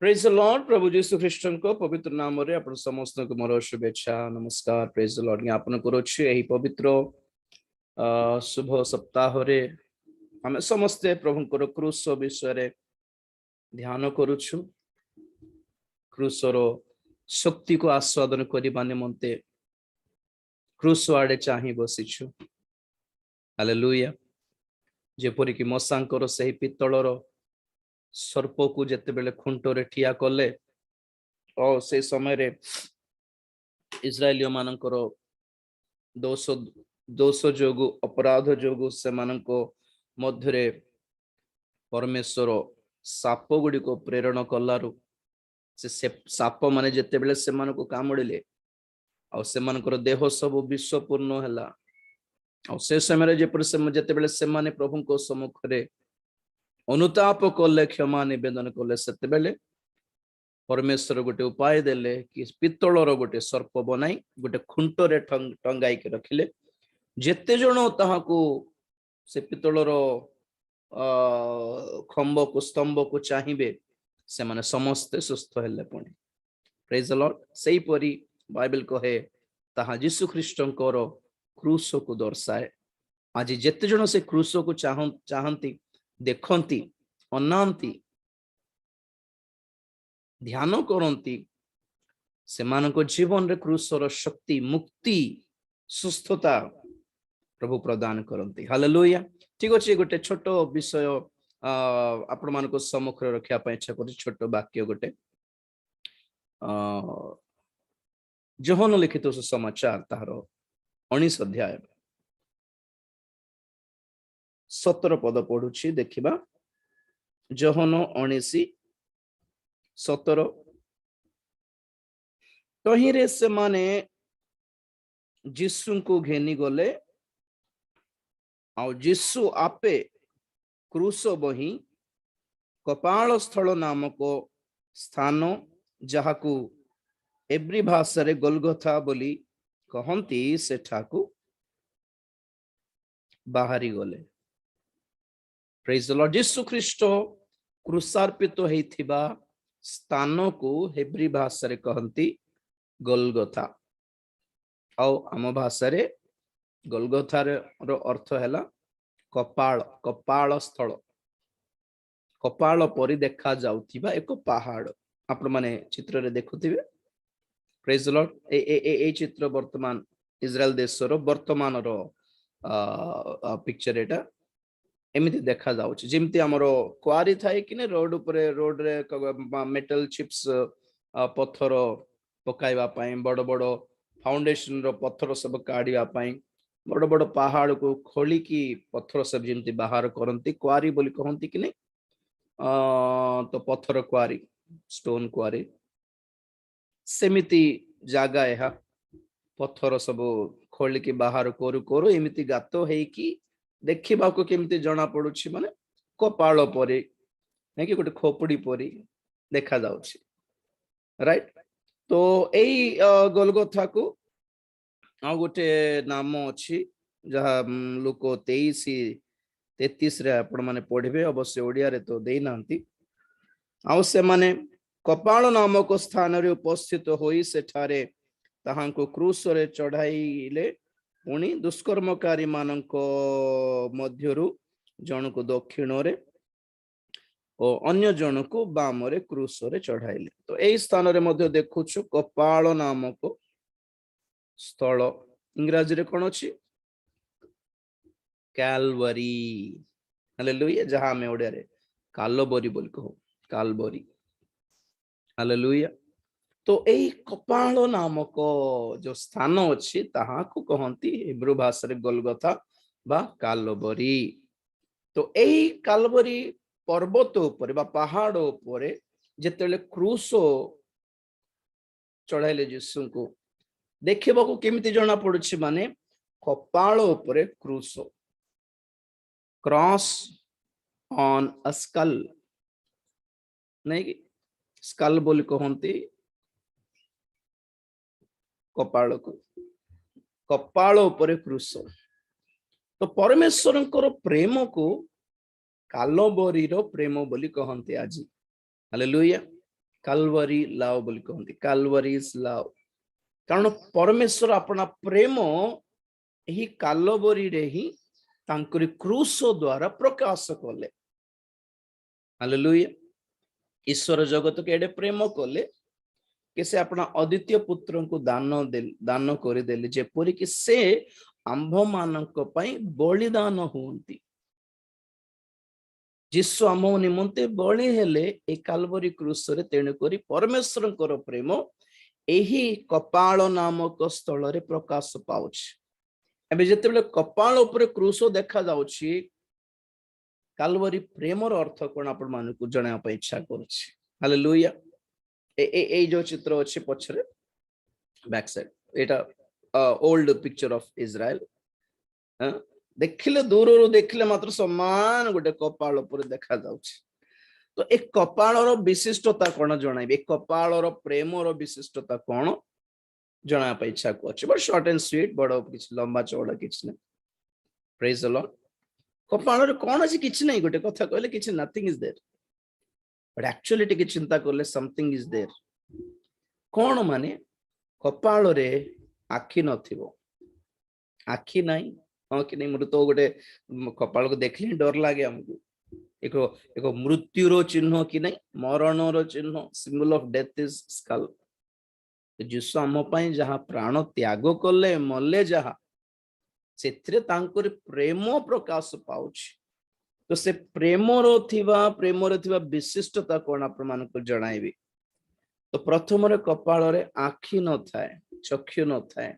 Praise the Lord. प्रभु यीशु ख्रीष्टन को पवित्र नाम रे आपण समस्त को मोर शुभेच्छा नमस्कार। प्रेज द लॉर्ड ज्ञापन करुछि एही पवित्र शुभ सप्ताह रे हमें समस्ते प्रभुଙ୍କର क्रूस विषय रे ध्यान करुछु। क्रूसर शक्ति को आस्वादन करबा निमंते क्रूस आड़े चाहि बसिछु। हालेलुया। जेपरि कि मसांकर सही पित्तलर सर्प को जेते बेले खुंटरे ठिया कले और से समय रे इस्राएलियो मानकर दोष जोगु अपराध जोगु से मानको मध्यरे परमेश्वर साप गुड़ी को प्रेरण कलारु से साप माने जेते बेले से मानको कामुड़िले और से मानकर देह सब विषपूर्ण हैला और से समय रे जेपर से जेते बेले से माने प्रभु को सम्मुख रे अनुताप कले क्षमा निवेदन कले सेते बेले परमेश्वर गोटे उपाय देले कि पित्तलर गोटे सर्प बनाई गोटे खुंटरे टंगाई के रखिले। जेते जण ताहाकू से पित्तलर खंब को स्तंभ को चाहिए से माने समस्ते सुस्थ हेले पुणी। Praise the Lord. सेही परी बाइबल कहे ताहा यीशु ख्रीष्टंकर क्रूस को दर्शाए। आज जेते जण से क्रूस को चाहंती देखंती अनांती ध्यान करंती सेमानको जीवन रे क्रूसर शक्ति मुक्ति सुस्थता प्रभु प्रदान करंती। हालेलुया। ठीक अछि। गोटे छोट विषय आपण मानको सम्मुख रखिया पय इच्छा करि। छोट वाक्य गोटे जोहन लिखित सुसमाचार तार 19 अध्याय 17 पद पढ़ुछि देखिबा। जोहन 19:17 तहिरे से माने यीशु को घेनी गले और यीशु आपे क्रूस बही कपाल स्थल नामक स्थान जहाकू एब्री भाषा रे गोलगोथा बोली कहंती सेठाकू बाहरी गले। Praise the Lord. यीशु ख्रीष्ट क्रूसार्पित होइथिबा स्थान को हेब्री भाषा रे कहंती गोलगोथा और आम भाषा रे गोलगोथा रो अर्थ हैला कपाल कपाल स्थल कपाल परि देखा जाउथिबा एक पहाड़। आपण माने चित्र रे देखुथिबे। Praise the Lord. ए चित्र वर्तमान इस्राएल देश रो वर्तमान रो पिक्चर एटा एमिति देखा जाउछि। जेमति हमरो क्वारी थाए कि ने रोड ऊपर रोड रे मेटल चिप्स पत्थर पकाइबा पई बड़ बड़ फाउंडेशन रो पत्थर सब काढिबा पई बड़ बड़ पहाड़ को खोली की पत्थर सब जेमति बाहर करंती क्वारी बोली कहंती कि ने तो पत्थर क्वारी स्टोन क्वारी सेमिति जागा एहा पत्थर सब खोली की बाहर करू करू एमिति गातो हेई कि देखिबा को केमिति जणा पडुछि माने कपाल परे नै कि गोटे खोपड़ी परी देखा जाउछि। राइट। तो एई गोलगोथा को आ गोटे नाम अछि जहा लोक 23-33 रे आपण माने पढिबे। अवश्य ओडिया रे तो देई नांती। आ से माने कपाल नामक स्थान रे उपस्थित होई सेठारे ताहांको क्रूस रे चढ़ाईले पुणी दुष्कर्मकारी मानक मध्यरु जन को दक्षिण रे और अन्य जन को बाम रे क्रूस रे चढ़ाइले। तो एई स्थान रे मध्य देखुछु कपाल नामक स्थल इंग्रजी रे कोन अछि कैलवरी। हालेलुया। जहां में ओडिया रे कालबरी बोल कहो कालबरी। हालेलुया। तो एई कपाल नामक जो स्थान अछि ताहा को कहंती हिब्रू भाषा रे गोलगोथा बा कालबरी। तो एई कालबरी पर्वत ऊपर बा पहाड़ ऊपर जेतेले क्रूस चढ़ाइले यीशु को देखिबा को केमिति जणा पडुछि माने कपाल ऊपर क्रूस क्रॉस ऑन अ स्कल नहीं कि स्कल बोली कहंती कपाल को कपाल ऊपर क्रूस। तो परमेश्वरंकर प्रेम को कालबरी रो प्रेम बोली कहंती आज। हालेलुया। କାଲଭାରୀ ଲଭ୍ ବୋଲି କହନ୍ତି, କାଲଭାରୀଜ ଲଭ୍। କାରଣ ପରମେଶ୍ୱର ଆପଣା ପ୍ରେମ ଏହି କାଲବରୀରେ ହିଁ ତାଙ୍କରି କ୍ରୁଶ ଦ୍ୱାରା ପ୍ରକାଶ କଲେ। ହାଲେଲୁୟା। ଈଶ୍ୱର ଜଗତକୁ ଏଡେ ପ୍ରେମ କଲେ कि से अपना अद्वितीय पुत्र को दान करदेले, जेपरिक से आंभ मानक बलिदान हुंती। जीशु आम निमंते बलि हेले ए कालवरी क्रूस रे। तेणुकरी परमेश्वर प्रेम एही कपाल नामक स्थल रे प्रकाश पाउछ। एबे जेतेबेले कपाल ऊपर क्रूस देखा जाउछि, कालवरी प्रेमर अर्थ कोन आपण मानकु जणाया पय इच्छा करूछि। हालेलुया। ए जो चित्र अच्छे पछरे back side, Etah old picture of Israel. देखिले दूर देखिले मात्र समान गोटे कपाल ऊपर देखा जाउछि। तो एक कपालर विशिष्टता कोन जणाइबे, एक कपालर प्रेमर विशिष्टता कोन जणाया पय इच्छा करछि। बट शॉर्ट एंड स्वीट, बड़ किछ लंबा चौड़ा किछ नै। Praise the Lord. कपालर कोन अछि किछ नै, गोटे कथा कहले किछ nothing is there, but actually टिके चिंता करले समथिंग इज देयर। कौन माने कपाल रे आखि नथिबो, आखि नाही, हाँ कि नहीं। मुझे तो गोटे कपाल को देखले डर लागे हमको। एक एक मृत्युर चिन्ह कि नहीं, मरणर चिन्ह, symbol of death is skull. Jesus आम पई जहा प्राण त्याग कले, मले जहा, सेथिरे तांकर प्रेम प्रकाश पाउछि। तो से प्रेमर थिबा विशिष्टता कौन आप जणाइबी। तो प्रथम कपाल रे आखि न थाए, चक्षु न थाए।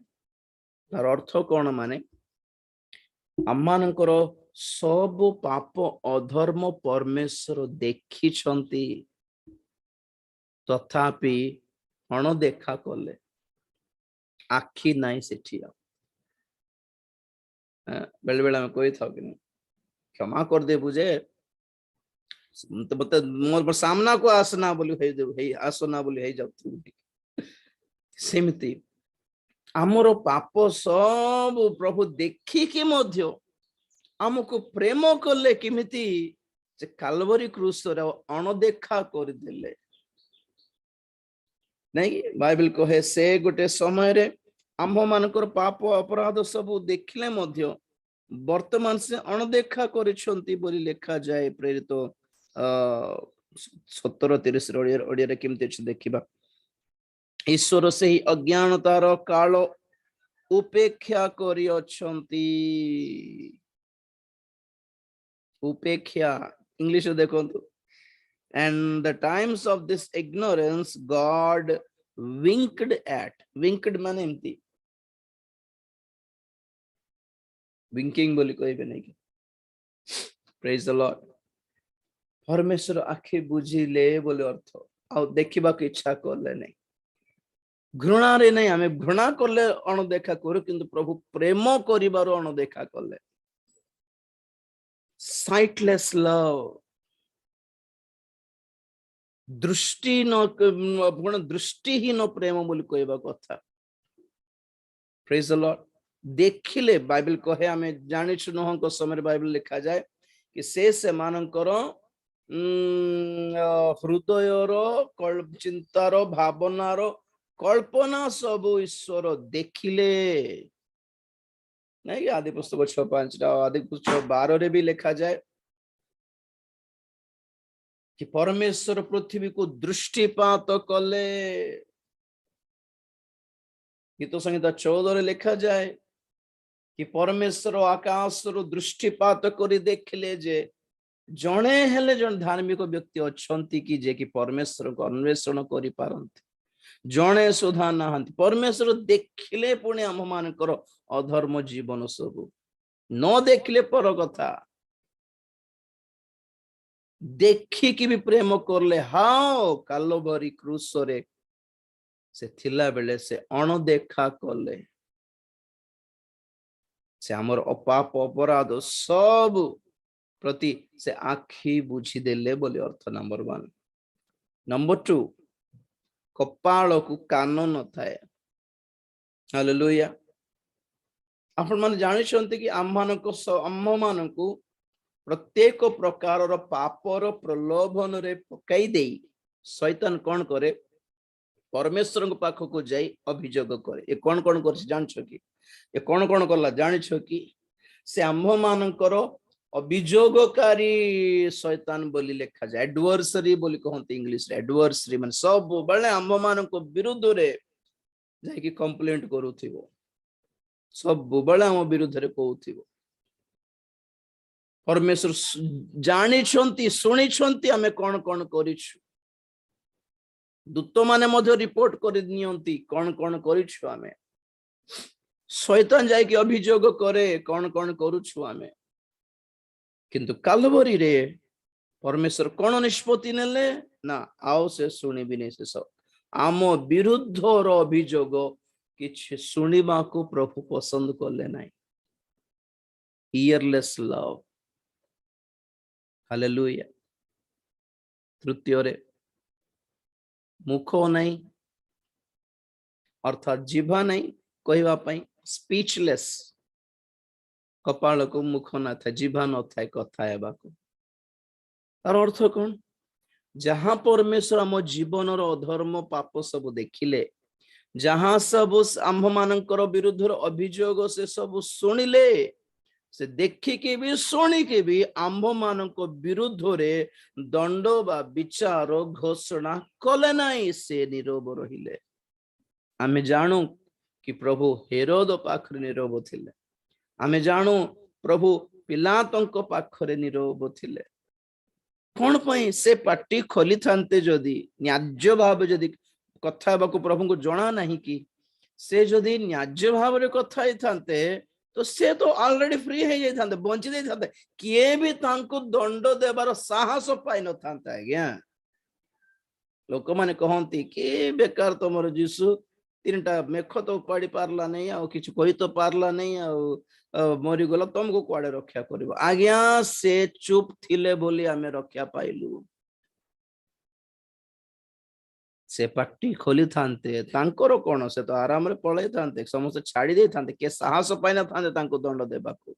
तार अर्थ कौन माने आमानकर सब पाप अधर्म परमेश्वर देखी छंती, तथापि अणदेखा कले। आखि नाई सेठी। बेले बेले आम कही था कि क्षमा कर दे बुझे, मत मोर सामना को आसना बोली आसना बोली सेमती आमर पाप सब प्रभु देखिकी मध्य आमको प्रेम कले किमिति से कालवरी क्रूस अणदेखा करदेले। नहीं बाइबल कहे से गोटे समय रे आम्भ मानकर पाप अपराध सब देखिले मध्य वर्तमान से अणदेखा करिसंती बोली लेखा जाए। प्रेरित 17:30 ओडिया रे केमते अछि देखिबा। ईश्वर से ही अज्ञानतार काल उपेक्षा करि अछंती। उपेक्षा इंग्लिश देखंतु। And the times of this ignorance God winked at. Winked माने एमती winking बोली कोई भी नहीं। Praise the Lord। परमेश्वर आखि बुझिले बोले अर्थ आ देखिबा को इच्छा करले नहीं, घृणा रे नहीं। हमें घृणा करले अणदेखा करू, किंतु प्रभु प्रेम करिबारो अणदेखा करले। साइटलेस लव, दृष्टि न दृष्टिहीन प्रेम बोली कहबा कथा। Praise the Lord. देखिले बाइबल कहे आमे जानिछु नहंक समय बाइबल लिखा जाए कि से मानकर हृदयर चिंतार भावनार कल्पना सब ईश्वर देखिले। नहीं आदि पुस्तक 6:5 आदि पुस्तक 12 रे भी लिखा जाए कि परमेश्वर पृथ्वी को दृष्टिपात कले। गीत संहिता 14 लिखा जाए कि परमेश्वर आकाश दृष्टिपात करी देखिले जे जणे हेले जन धार्मिक व्यक्ति अछंती कि जे कि परमेश्वर को अन्वेषण करि पारंती, जणे सुधा नाहंती। परमेश्वर देखिले पुणी आम मानकर अधर्म जीवन सब, न देखिले पर कथा, देखिकी भी प्रेम करले। हाओ कालवरी क्रूस रे से थिला बेले से अणदेखा कले। से हमर अपाप अपराध सब प्रति से आखि बुझी देले बोले अर्थ। नंबर 1। नंबर 2, कपाल को कान न थाए। हालेलुया। आपण माने जानि छंती कि आम मानकु प्रत्येक प्रकार पापर प्रलोभन रे पकाई देई शैतान कौन करे परमेश्वर को पाख को जाई अभियोग करे ये कौन कर जान कि ये कौन कला जान कि से आम्भ मानकर अभियोगकारी शैतान बोली लिखा जाए एडवर्सरी बोली कहते इंग्लिश रे एडवर्सरी माने सब बेले आम्भ मान विरुद्ध रे जाकि कंप्लेंट करूथिबो सब बेले आम विरुद्ध रे कहूथिबो परमेश्वर जानी शुणी आमे कौन करिछु दूत माने मध्य रिपोर्ट कर नियंती कौन करिछु आमे शैतान जाय कि अभियोग करे कौन करुछु आमे किंतु कालवरी रे परमेश्वर कौन निष्पत्ति नेले ना आओ से सुनिबि नै से सब आम विरुद्ध रो अभियोग किछि सुनिबा को प्रभु पसंद करले नै ईयरलेस लव हालेलुया तृतीय रे मुख नहीं अर्थात जीवा नहीं कहवा पई स्पीचलेस कपाल को मुख न था जीवा न था कथा हेबा को तार अर्थ कौन जहां परमेश्वर आम जीवन अधर्म पाप सब देखिले जहां सब आम्भ मानकर विरुद्ध अभियोग से सब सुनिले से देखिके भी शुणिके भी आम्भ मानक विरुद्ध रे दंड बा विचार घोषणा कले नाई से नीरव रहिले आमे जानू कि प्रभु हेरोद पाखरे नीरव थिले आमे जानू प्रभु पिलातंक पाखरे नीरव थिले कौन पई से पार्टी खोली थांते जदि न्याज्य भाव जदि कथा बाको प्रभु को जणा नहीं कि से जदि न्याज्य भाव रे कथा ही थांते तो से तो ऑलरेडी फ्री है जाई थांते बंची दे थांते किए भी तांको दंड देबार साहस पाई न थांता आज्ञा लोक माने कहंती कि बेकार तमरो जीसु तीनटा मेख तो पाड़ी पारला नहीं आ किछ कहि तो पारला नहीं आ मरी गला तुमको कुआडे रक्षा करबो आज्ञा से चुप थिले बोली आमे रक्षा पाइलु से पार्टी खोली थांते तांकर कोन से तो आराम रे पळै थांते समस्त छाड़ी दे थांते के साहस पाई न थांते तांको दंड देबा को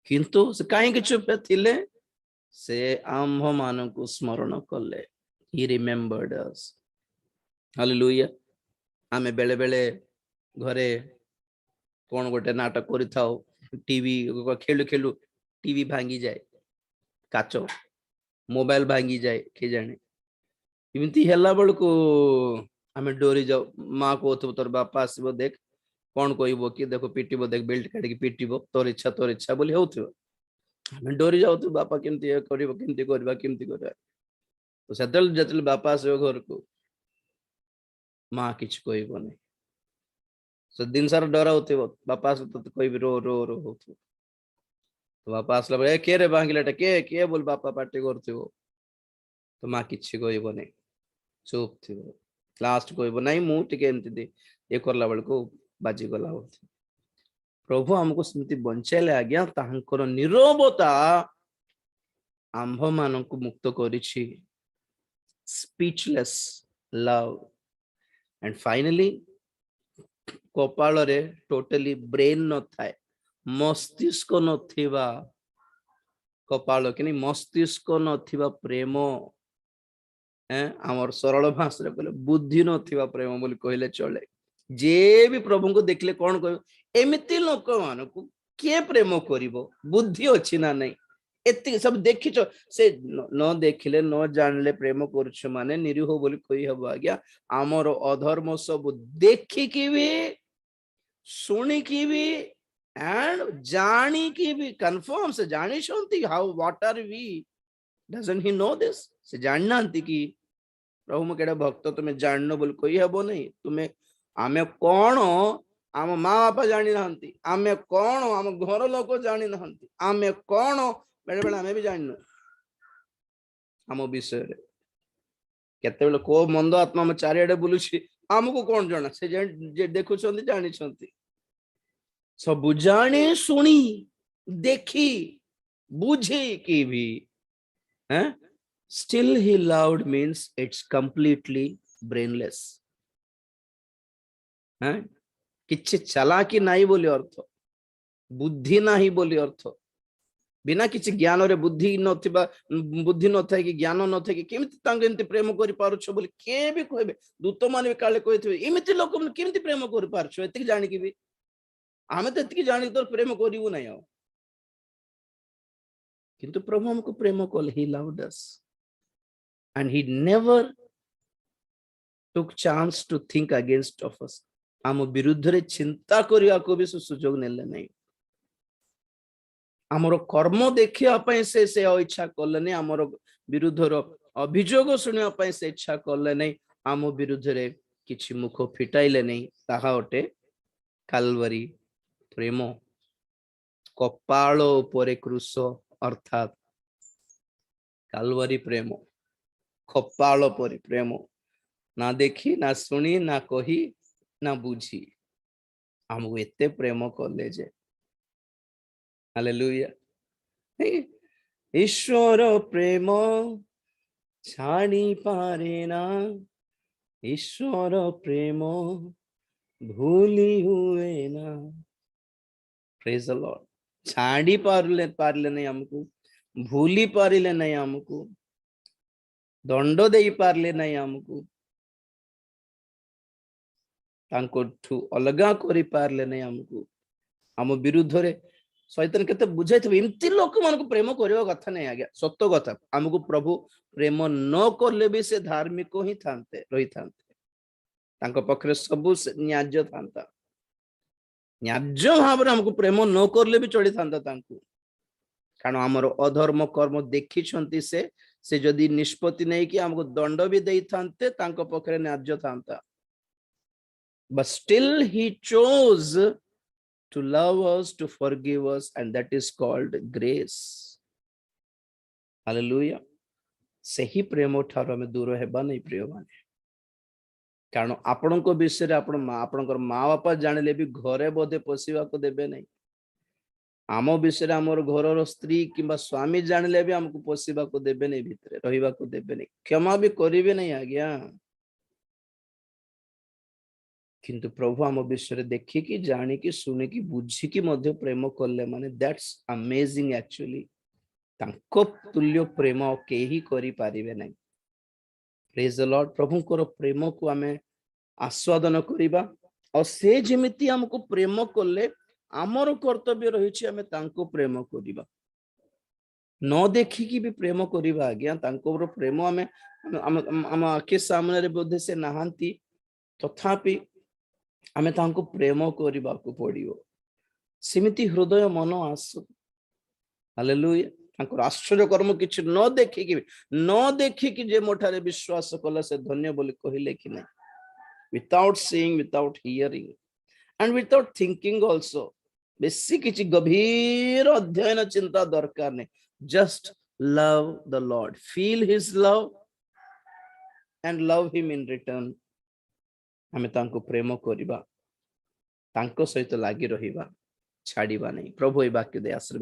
किंतु से काहे कि चुप थिले से आम्भ मान को स्मरण करले ही रिमेंबर्ड अस हालेलुया आमे बेले बेले घरे कोन गोटे नाटक करि थाओ टीवी खेलु खेलु टीवी भांगी जाए काचो मोबाइल भांगी जाए के जाने इमती हेला बळको आमे डोरी जाओ माँ को तोर बापा आसबो देख कौन कहबो कि देखो पिटिबो देख बेल्ट काट के पिटिबो तोर इच्छा बोली होथिबो आमे डोरी जाओ तो बापा केमती करबो केमती करबा तो सेतल जतल बापा आसबो घर को माँ किछ कहबो नै से दिन सारा डरा होथिबो बापा से तो कहबी रो रो रो होथिबो तो बापा आसला बे के रे भांगिलाटा के बोल बापा पार्टी करथिबो तो माँ किछ कहबो नै चुप थी लास्ट कहबो नहीं मु टिके एमती दे ये करला बेल को बाजी गला होती प्रभु हमको स्मृति बंचैले आज्ञा तांकर निरवता आम्भ मान को मुक्त करिछि स्पीचलेस लव एंड फाइनली कपाल रे टोटली ब्रेन न थाए मस्तिष्क नथिबा कपाल कि मस्तिष्क नथिबा प्रेम आमर सरल भाषा कहले बुद्धि नथिबा प्रेम बोली कहले चले जे भी प्रभु को देखले कौन कह एमिति लोक मान को के प्रेम करिवो बुद्धि अछि ना नहीं एति सब देखिछ से न देखिले न जानले प्रेम करछ माने निरीह बोली कहि हबो आज्ञा आमर अधर्म सब देखि कि भी सुनी कि भी एंड जानी कि भी कंफर्म से जानी छंती how what are we doesn't he know this से जाननांती कि प्रभु मु केडा भक्त तुम्हें जाननो बोल कहि हबो नहीं तुम्हें आमे कोन आम माँ बापा जानी नहंती आमे कोन आम घर लोक जानी नहंती आमे कोन बेले बेले आमे भी जाननो आम विषय रे केते बेले को मंद आत्मा में चारियाडे बुलुछि आमको कोन जणा से जे देखुछंती जानी छंती सब जानी सुनी देखी बुझी की भी हैं still he loved means it's completely brainless हैं किछि चालाकी नहीं बोली अर्थ बुद्धि नहीं बोली अर्थ बिना किसी ज्ञान रे बुद्धि नथिबा बुद्धि न थाए कि ज्ञान न थाए कि केमिति तांगे एंति प्रेम करि पारुछ बोली के भी कहबे दूत माने काले कहिथिबे एमिति लोक केमिति प्रेम करि पारुछ एतिक जानि कि भी आमे तो एतिक जानि तो प्रेम करिवु नै आ किंतु प्रभु हमको प्रेम कल he loved us and he never took chance to think against of us आम विरुद्ध रे चिंता करिया को भी सुजोग नेले नै आमर कर्म देखिया पई से इच्छा करले नै आमर विरुद्ध रो अभियोग सुनिया पई से इच्छा करले नै आम विरुद्ध रे किछि मुख फिटाइले नै ताहा ओटे काल्वरी प्रेम कपाळ उपरे क्रूस अर्थात काल्वरी प्रेम कपाळ परे प्रेम ना देखी ना सुनी ना कही ना बुझी हमको एते प्रेम कले जे हालेलुया ईश्वर प्रेम छाड़ी पारे ना ईश्वर प्रेम भूली हुए ना प्रेज द लॉर्ड छाड़ी पारले नहीं हमको भूली पारिले नहीं हमको दंड दे पारले नहीं हमको तांको अलगा करि पारले नहीं हमको हम विरुद्ध रे शैतान केते बुझाइथबे एमती लोक मान को प्रेम करबा कथा नहीं आज्ञा सत्य कथा हमको प्रभु प्रेम न करले भी से धार्मिक ही थांते रही थांते तांको पखरे सब न्याज्य थांता न्याज्य भाव हमको प्रेम न करले भी चढ़ी थांता तांको कारण हमर अधर्म कर्म देखि छंती से जदी निष्पत्ति नहीं कि हमको दंड भी देई थांते तांको पखरे न्याज्य थांता but still he chose to love us, to forgive us, and that is called grace. Hallelujah. सही प्रेम ठार हमें दूर हेबा नहीं प्रिय माने कारण आपण को विषय रे आपण माँ बापा जानिले भी घरे बोधे पशिवा को देबे नहीं आम विषय रे हमर घरर स्त्री किंबा स्वामी जानिले भी हमको पशिवा को देबे नहीं भितरे रहिबा को देबे नहीं क्षमा भी करिवे नहीं आज्ञा किंतु प्रभु आम विषय देखी कि जानी कि सुनी कि बुझी कि मध्य प्रेम कले माने दैट्स अमेजिंग एक्चुअली तांको तुल्य प्रेम केही करि पारिबे नै प्रेज द लॉर्ड प्रभु को प्रेम को हमें आस्वादन करिबा और से जेमिति हमको प्रेम कले आमर कर्तव्य रहिछि हमें तांको प्रेम करिबा न देखी कि भी प्रेम करिबा आज्ञा तांको प्रेम हमें हम आके सामने रे बोधे से नहांती तथापि आमे तांको प्रेम करिबा को पड़ियो सिमिति हृदय मन आसु हालेलुया तांको आश्चर्य कर्म किछ न देखि कि जे मोठारे विश्वास कला से धन्य बोली कहिले कि नै without seeing without hearing and without thinking also बेसी किछ गभीर अध्ययन चिंता दरकार नै just love the Lord feel his love and love him in return हमें तांको प्रेम करिबा तांको सहित लागी रहिबा छाड़ीबा नहीं प्रभु ए वाक्य दे आशीर्वाद